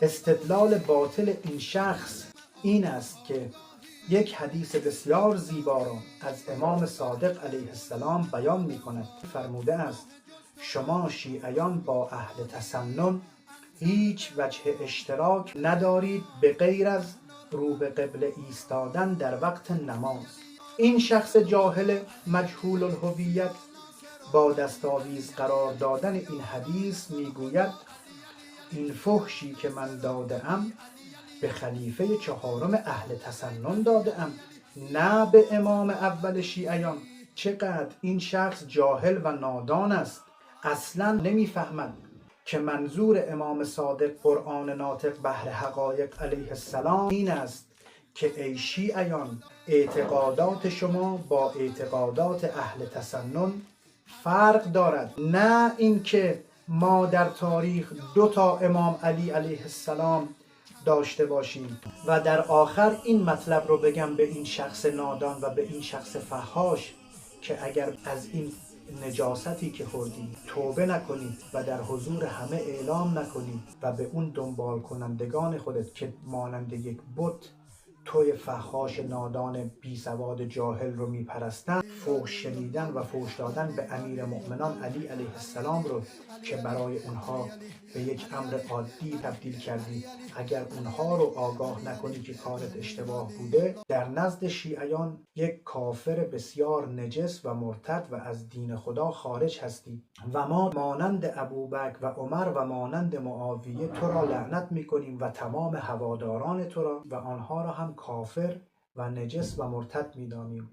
استدلال باطل این شخص این است که یک حدیث بسیار زیبا را از امام صادق علیه السلام بیان می کند. فرموده است شما شیعیان با اهل تسنن هیچ وجه اشتراک ندارید به غیر از رو به قبله ایستادن در وقت نماز. این شخص جاهل مجهول الهویت با دستاویز قرار دادن این حدیث میگوید این فحشی که من داده ام به خلیفه چهارم اهل تسنن داده ام، نه به امام اول شیعیان. چقدر این شخص جاهل و نادان است، اصلا نمیفهمد که منظور امام صادق قرآن ناطق بهر حقایق علیه السلام این است که ای شیعیان اعتقادات شما با اعتقادات اهل تسنن فرق دارد، نه اینکه ما در تاریخ 2 امام علی علیه السلام داشته باشیم. و در آخر این مطلب رو بگم به این شخص نادان و به این شخص فحاش که اگر از این نجاستی که خوردی توبه نکنی و در حضور همه اعلام نکنی و به اون دنبال کنندگان خودت که مانند یک بت توی فحاش نادان بی سواد جاهل رو میپرستن، فحش شنیدن و فحش دادن به امیر مؤمنان علی علیه السلام رو که برای اونها به یک امر عادی تبدیل کردی، اگر اونها رو آگاه نکنی که کارت اشتباه بوده، در نزد شیعیان یک کافر بسیار نجس و مرتد و از دین خدا خارج هستی و ما مانند ابوبکر و عمر و مانند معاویه تو را لعنت میکنیم و تمام هواداران تو را و آنها را هم کافر و نجس و مرتد میدانیم.